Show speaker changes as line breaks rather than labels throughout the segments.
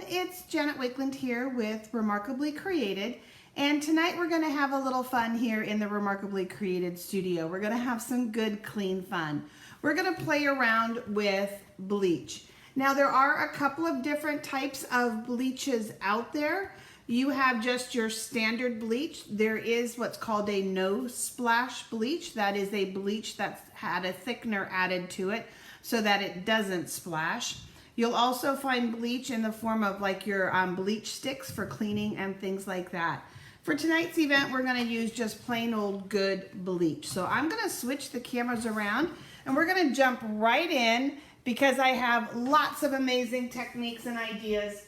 it's Janet Wakeland here with Remarkably Created, and tonight we're going to have a little fun here in the Remarkably Created studio. We're going to have some good, clean fun. We're going to play around with bleach. Now there are a couple of different types of bleaches out there. You have just your standard bleach. There is what's called a no splash bleach. That is a bleach that's had a thickener added to it so that it doesn't splash. You'll also find bleach in the form of like your bleach sticks for cleaning and things like that. For tonight's event, we're going to use just plain old good bleach. So I'm going to switch the cameras around and we're going to jump right in because I have lots of amazing techniques and ideas.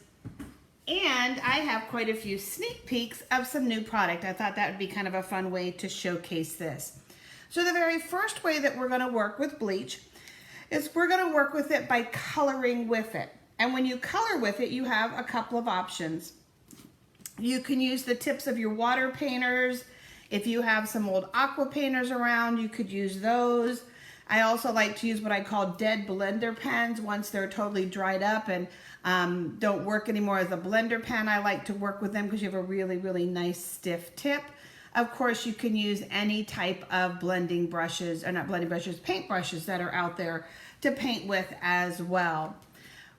And I have quite a few sneak peeks of some new product. I thought that would be kind of a fun way to showcase this. So the very first way that we're going to work with bleach is we're going to work with it by coloring with it. And when you color with it, you have a couple of options. You can use the tips of your water painters. If you have some old aqua painters around, you could use those. I also like to use what I call dead blender pens once they're totally dried up and don't work anymore as a blender pen. I like to work with them because you have a really, really nice stiff tip. Of course, you can use any type of blending brushes, or not blending brushes, paint brushes that are out there to paint with as well.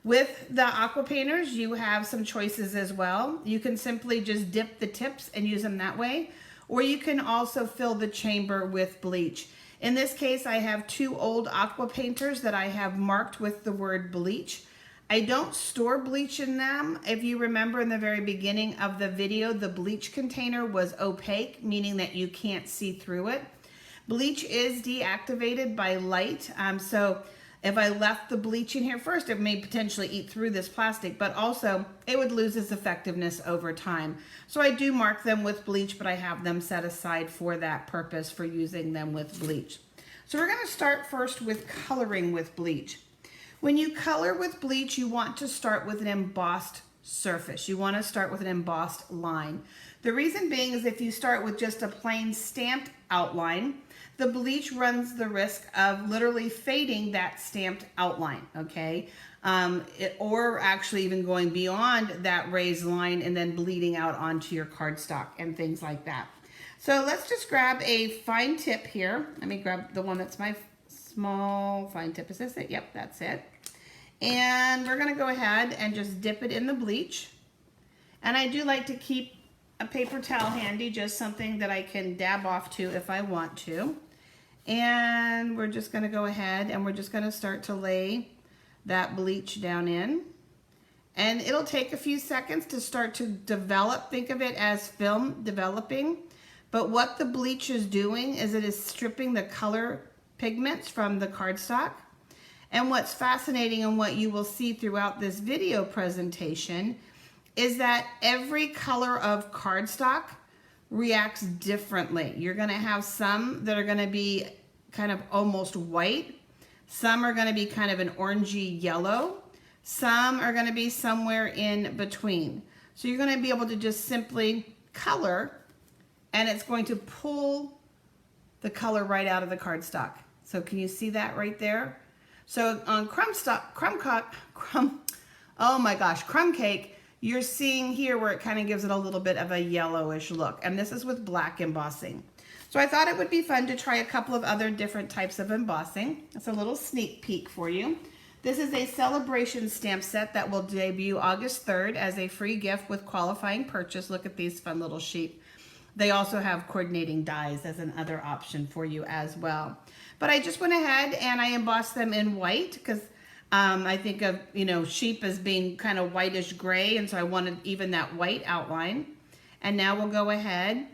With the aqua painters, you have some choices as well. You can simply just dip the tips and use them that way, or you can also fill the chamber with bleach. In this case, I have two old aqua painters that I have marked with the word bleach. I don't store bleach in them. If you remember in the very beginning of the video, the bleach container was opaque, meaning that you can't see through it. Bleach is deactivated by light, so if I left the bleach in here first, it may potentially eat through this plastic, but also it would lose its effectiveness over time. So I do mark them with bleach, but I have them set aside for that purpose, for using them with bleach. So we're going to start first with coloring with bleach. When you color with bleach, you want to start with an embossed surface. You want to start with an embossed line. The reason being is if you start with just a plain stamped outline, the bleach runs the risk of literally fading that stamped outline, okay? Or actually even going beyond that raised line and then bleeding out onto your cardstock and things like that. So let's just grab a fine tip here. Let me grab the one that's my small fine tip. Is this it? Yep, that's it. And we're going to go ahead and just dip it in the bleach. And I do like to keep a paper towel handy, just something that I can dab off to if I want to. And we're just going to go ahead and we're just going to start to lay that bleach down in. And it'll take a few seconds to start to develop. Think of it as film developing. But what the bleach is doing is it is stripping the color pigments from the cardstock. And what's fascinating and what you will see throughout this video presentation is that every color of cardstock reacts differently. You're going to have some that are going to be kind of almost white. Some are going to be kind of an orangey yellow. Some are going to be somewhere in between. So you're going to be able to just simply color and it's going to pull the color right out of the cardstock. So can you see that right there? So on crumb cake, you're seeing here where it kind of gives it a little bit of a yellowish look. And this is with black embossing. So I thought it would be fun to try a couple of other different types of embossing. It's a little sneak peek for you. This is a celebration stamp set that will debut August 3rd as a free gift with qualifying purchase. Look at these fun little sheep. They also have coordinating dies as another option for you as well. But I just went ahead and I embossed them in white because I think of, sheep as being kind of whitish gray, and so I wanted even that white outline. And now we'll go ahead,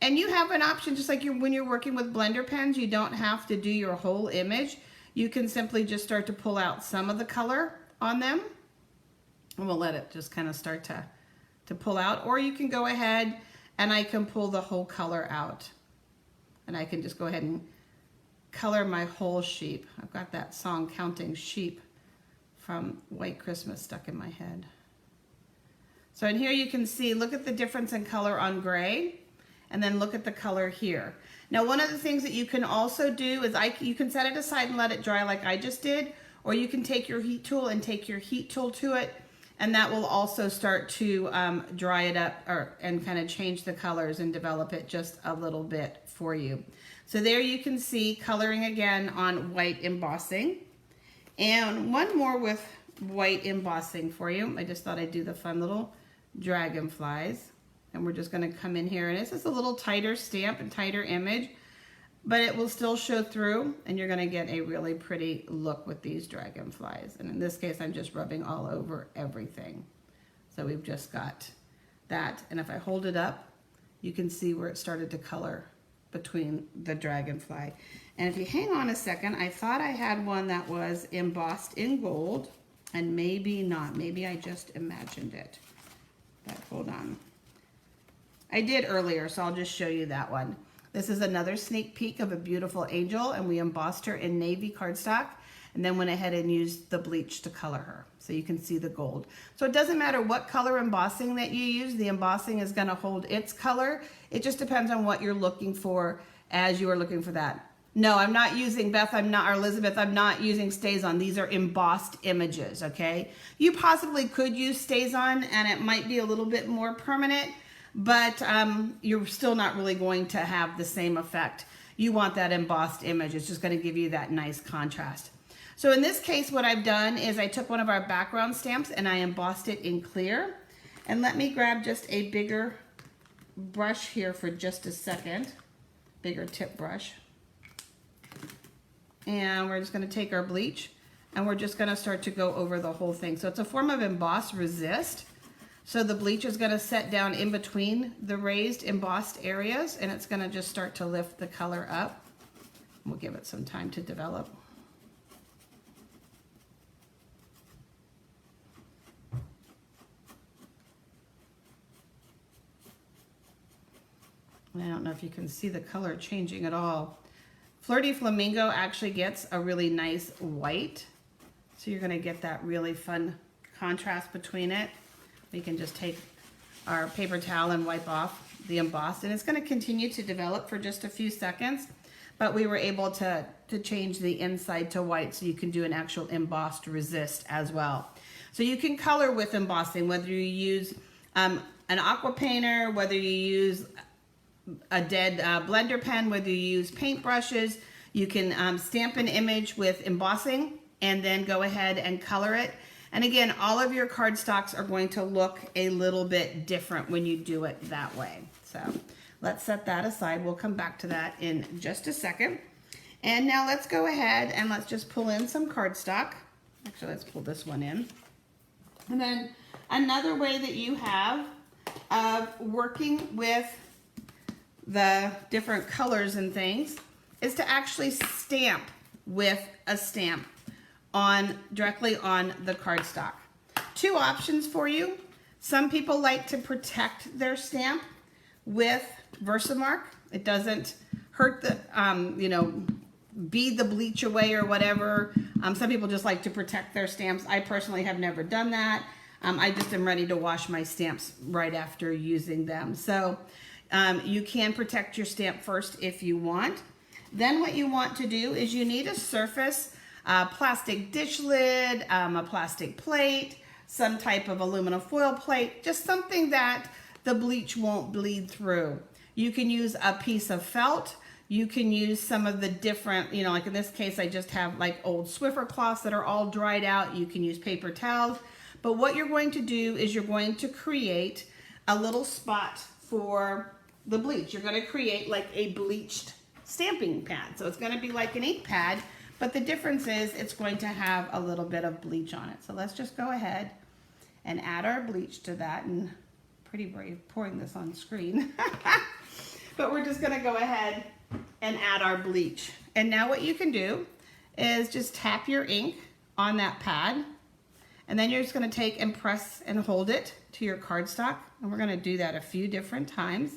and you have an option, just like when you're working with blender pens, you don't have to do your whole image. You can simply just start to pull out some of the color on them, and we'll let it just kind of start to pull out. Or you can go ahead and I can pull the whole color out, and I can just go ahead and color my whole sheep. I've got that song Counting Sheep from White Christmas stuck in my head. So in here you can see, look at the difference in color on gray, and then look at the color here. Now one of the things that you can also do is you can set it aside and let it dry like I just did, or you can take your heat tool and take your heat tool to it and that will also start to dry it up and kind of change the colors and develop it just a little bit for you. So there you can see coloring again on white embossing. And one more with white embossing for you. I just thought I'd do the fun little dragonflies. And we're just going to come in here, and this is a little tighter stamp and tighter image, but it will still show through, and you're going to get a really pretty look with these dragonflies. And in this case, I'm just rubbing all over everything. So we've just got that. And if I hold it up, you can see where it started to color between the dragonfly. And if you hang on a second, I thought I had one that was embossed in gold, and maybe not. Maybe I just imagined it. But hold on. I did earlier, so I'll just show you that one. This is another sneak peek of a beautiful angel, and we embossed her in navy cardstock and then went ahead and used the bleach to color her. So you can see the gold. So it doesn't matter what color embossing that you use, the embossing is gonna hold its color. It just depends on what you're looking for as you are looking for that. No, I'm not using, Beth, or Elizabeth, I'm not using StazOn. These are embossed images, okay? You possibly could use StazOn and it might be a little bit more permanent, but you're still not really going to have the same effect. You want that embossed image. It's just going to give you that nice contrast. So in this case, what I've done is I took one of our background stamps and I embossed it in clear. And let me grab just a bigger brush here for just a second, bigger tip brush. And we're just going to take our bleach and we're just going to start to go over the whole thing. So it's a form of emboss resist. So the bleach is going to set down in between the raised embossed areas, and it's going to just start to lift the color up. We'll give it some time to develop. And I don't know if you can see the color changing at all. Flirty Flamingo actually gets a really nice white. So you're going to get that really fun contrast between it. We can just take our paper towel and wipe off the embossed, and it's going to continue to develop for just a few seconds, but we were able to change the inside to white so you can do an actual embossed resist as well. So you can color with embossing, whether you use an aqua painter, whether you use a dead blender pen, whether you use paint brushes. You can stamp an image with embossing and then go ahead and color it. And again, all of your cardstocks are going to look a little bit different when you do it that way. So let's set that aside. We'll come back to that in just a second. And now let's go ahead and let's just pull in some cardstock. Actually, let's pull this one in. And then another way that you have of working with the different colors and things is to actually stamp with a stamp directly on the cardstock. Two options for you. Some people like to protect their stamp with Versamark. It doesn't hurt the, bead the bleach away or whatever. Some people just like to protect their stamps. I personally have never done that. I just am ready to wash my stamps right after using them. So you can protect your stamp first if you want. Then what you want to do is you need a surface, plastic dish lid, a plastic plate, some type of aluminum foil plate, just something that the bleach won't bleed through. You can use a piece of felt. You can use some of the different, like in this case, I just have like old Swiffer cloths that are all dried out. You can use paper towels. But what you're going to do is you're going to create a little spot for the bleach. You're going to create like a bleached stamping pad. So it's going to be like an ink pad, but the difference is it's going to have a little bit of bleach on it. So let's just go ahead and add our bleach to that. And pretty brave pouring this on screen. But we're just going to go ahead and add our bleach. And now what you can do is just tap your ink on that pad. And then you're just going to take and press and hold it to your cardstock. And we're going to do that a few different times.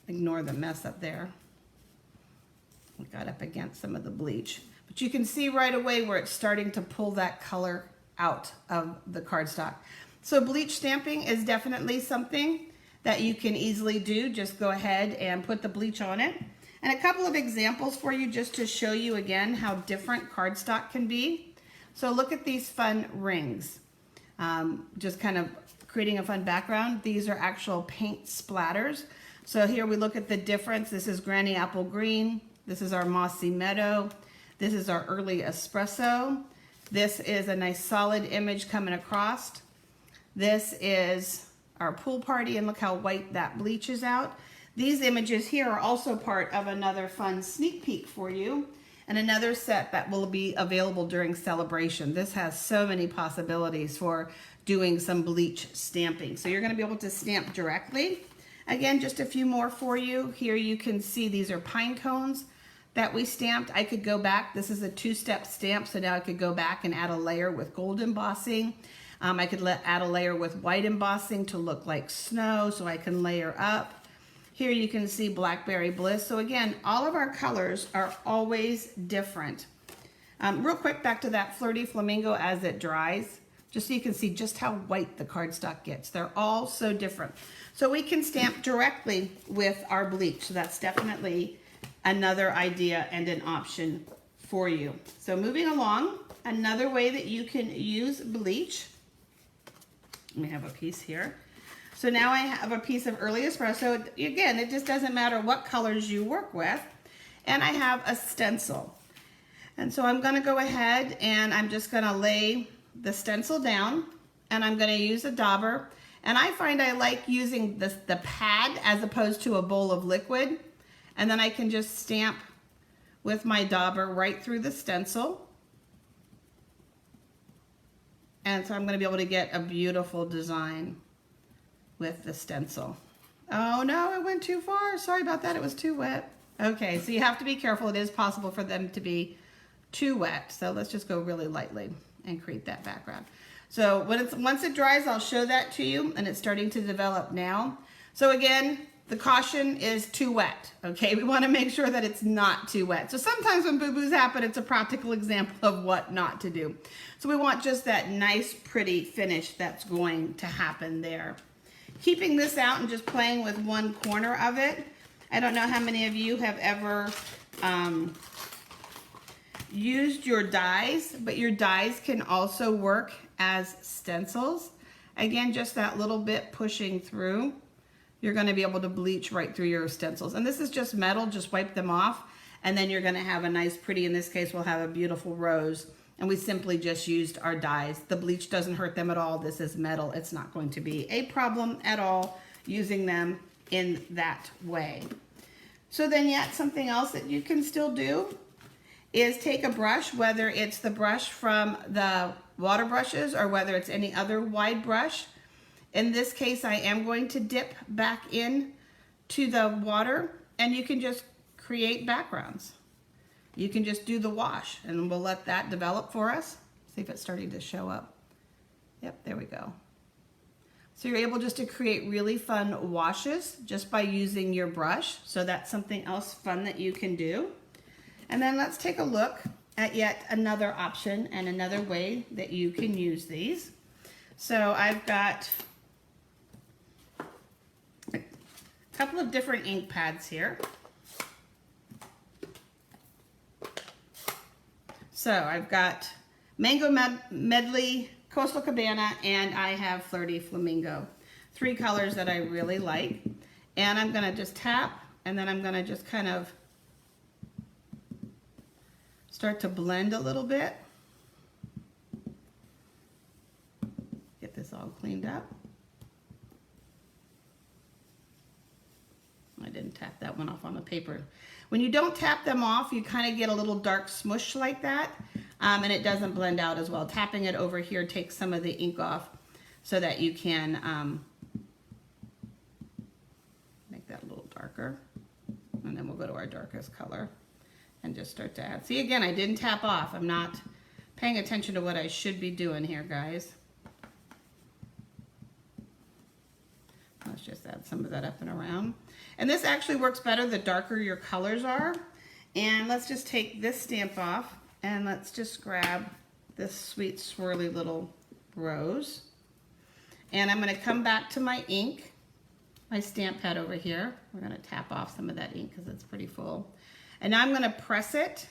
Ignore the mess up there. We got up against some of the bleach. But you can see right away where it's starting to pull that color out of the cardstock. So bleach stamping is definitely something that you can easily do. Just go ahead and put the bleach on it. And a couple of examples for you just to show you again how different cardstock can be. So look at these fun rings. just kind of creating a fun background. These are actual paint splatters. So here we look at the difference. This is Granny Apple Green. This is our Mossy Meadow. This is our Early Espresso. This is a nice solid image coming across. This is our Pool Party, and look how white that bleach is out. These images here are also part of another fun sneak peek for you, and another set that will be available during celebration. This has so many possibilities for doing some bleach stamping. So you're going to be able to stamp directly. Again, just a few more for you. Here you can see these are pine cones that we stamped. I could go back. This is a two-step stamp, so now I could go back and add a layer with gold embossing. I could add a layer with white embossing to look like snow, so I can layer up. Here you can see Blackberry Bliss. So again, all of our colors are always different. Real quick, back to that Flirty Flamingo as it dries, just so you can see just how white the cardstock gets. They're all so different. So we can stamp directly with our bleach. So that's definitely another idea and an option for you. So moving along, another way that you can use bleach. Let me have a piece here. So now I have a piece of Early Espresso. Again, it just doesn't matter what colors you work with. And I have a stencil. And so I'm gonna go ahead and I'm just gonna lay the stencil down, and I'm gonna use a dauber. And I find I like using the pad as opposed to a bowl of liquid. And then I can just stamp with my dauber right through the stencil. And so I'm gonna be able to get a beautiful design with the stencil. Oh no, it went too far. Sorry about that, it was too wet. Okay, so you have to be careful. It is possible for them to be too wet. So let's just go really lightly and create that background. So once it dries, I'll show that to you, and it's starting to develop now. So again, the caution is too wet, okay? We wanna make sure that it's not too wet. So sometimes when boo-boos happen, it's a practical example of what not to do. So we want just that nice, pretty finish that's going to happen there. Keeping this out and just playing with one corner of it. I don't know how many of you have ever used your dies, but your dies can also work as stencils. Again, just that little bit pushing through. You're going to be able to bleach right through your stencils. And this is just metal, just wipe them off, and then you're going to have a nice, pretty, in this case, we'll have a beautiful rose. And we simply just used our dies. The bleach doesn't hurt them at all. This is metal. It's not going to be a problem at all using them in that way. So then yet something else that you can still do is take a brush, whether it's the brush from the water brushes or whether it's any other wide brush. In this case, I am going to dip back in to the water, and you can just create backgrounds. You can just do the wash, and we'll let that develop for us. See if it's starting to show up. Yep, there we go. So you're able just to create really fun washes just by using your brush. So that's something else fun that you can do. And then let's take a look at yet another option and another way that you can use these. So I've got a couple of different ink pads here. So I've got Mango Medley, Coastal Cabana, and I have Flirty Flamingo. 3 colors that I really like. And I'm gonna just tap, and then I'm gonna just kind of start to blend a little bit. Get this all cleaned up. I didn't tap that one off on the paper. When you don't tap them off, you kind of get a little dark smush like that, and it doesn't blend out as well. Tapping it over here takes some of the ink off so that you can make that a little darker. And then we'll go to our darkest color and just start to add. See, again, I didn't tap off. I'm not paying attention to what I should be doing here, guys. Let's just add some of that up and around. And this actually works better the darker your colors are. And let's just take this stamp off, and let's just grab this sweet swirly little rose. And I'm gonna come back to my ink, my stamp pad over here. We're gonna tap off some of that ink because it's pretty full. And now I'm gonna press it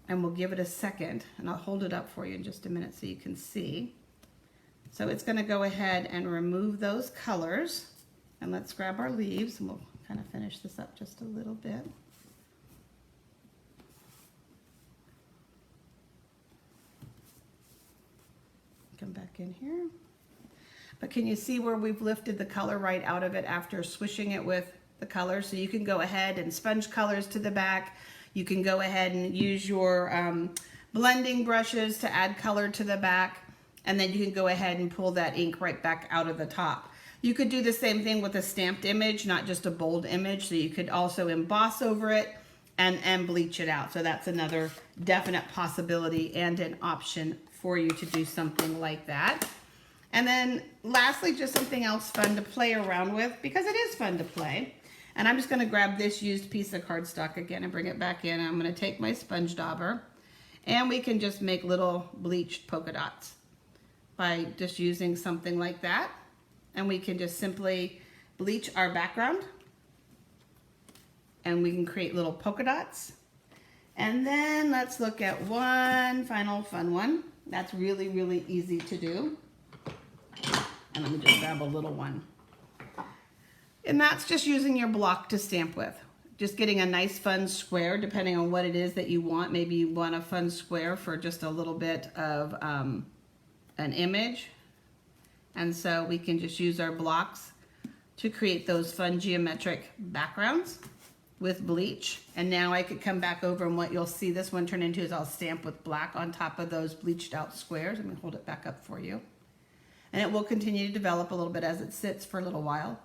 and we'll give it a second, and I'll hold it up for you in just a minute so you can see. So it's going to go ahead and remove those colors, and let's grab our leaves and we'll kind of finish this up just a little bit. Come back in here. But can you see where we've lifted the color right out of it after swishing it with the color? So you can go ahead and sponge colors to the back. You can go ahead and use your blending brushes to add color to the back. And then you can go ahead and pull that ink right back out of the top. You could do the same thing with a stamped image, not just a bold image. So you could also emboss over it and bleach it out. So that's another definite possibility and an option for you to do something like that. And then lastly, just something else fun to play around with, because it is fun to play. And I'm just going to grab this used piece of cardstock again and bring it back in. I'm going to take my sponge dauber, and we can just make little bleached polka dots by just using something like that. And we can just simply bleach our background, and we can create little polka dots. And then let's look at one final fun one that's really, really easy to do. And let me just grab a little one. And that's just using your block to stamp with. Just getting a nice fun square, depending on what it is that you want. Maybe you want a fun square for just a little bit of an image. And so we can just use our blocks to create those fun geometric backgrounds with bleach. And now I could come back over, and what you'll see this one turn into is I'll stamp with black on top of those bleached out squares. Let me hold it back up for you. And it will continue to develop a little bit as it sits for a little while.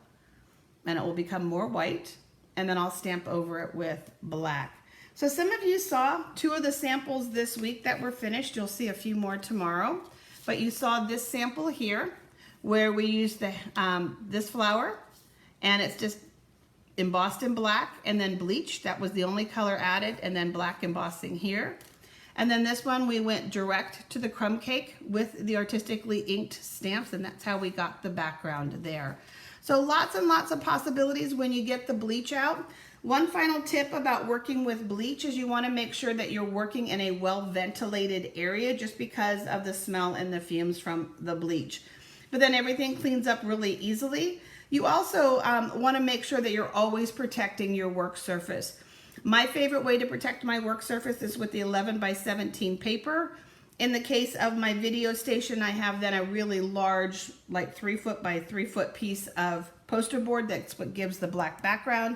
And it will become more white. And then I'll stamp over it with black. So some of you saw 2 of the samples this week that were finished. You'll see a few more tomorrow. But you saw this sample here where we used the this flower, and it's just embossed in black and then bleached. That was the only color added, and then black embossing here. And then this one, we went direct to the crumb cake with the artistically inked stamps, and that's how we got the background there. So lots and lots of possibilities when you get the bleach out. One final tip about working with bleach is you want to make sure that you're working in a well-ventilated area, just because of the smell and the fumes from the bleach. But then everything cleans up really easily. You also want to make sure that you're always protecting your work surface. My favorite way to protect my work surface is with the 11 by 17 paper. In the case of my video station, I have then a really large, like 3 foot by 3 foot piece of poster board. That's what gives the black background.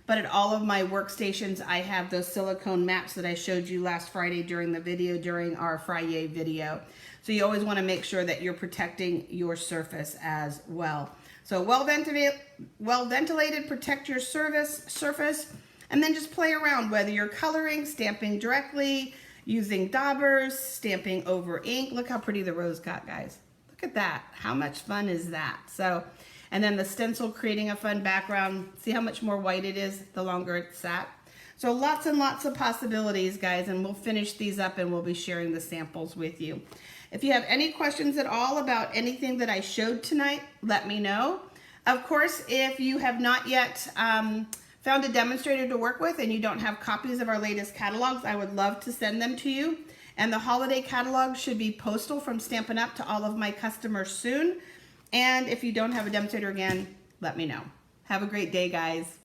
But at all of my workstations, I have those silicone maps that I showed you last Friday during the video, during our Friday video. So you always want to make sure that you're protecting your surface as well. So well ventilated, protect your surface, and then just play around, whether you're coloring, stamping directly, using daubers, stamping over ink. Look how pretty the rose got, guys. Look at that. How much fun is that? So, and then the stencil creating a fun background. See how much more white it is the longer it's sat? So lots and lots of possibilities, guys, and we'll finish these up and we'll be sharing the samples with you. If you have any questions at all about anything that I showed tonight, let me know. Of course, if you have not yet found a demonstrator to work with and you don't have copies of our latest catalogs, I would love to send them to you. And the holiday catalog should be postal from Stampin' Up! To all of my customers soon. And if you don't have a demonstrator, again, let me know. Have a great day, guys.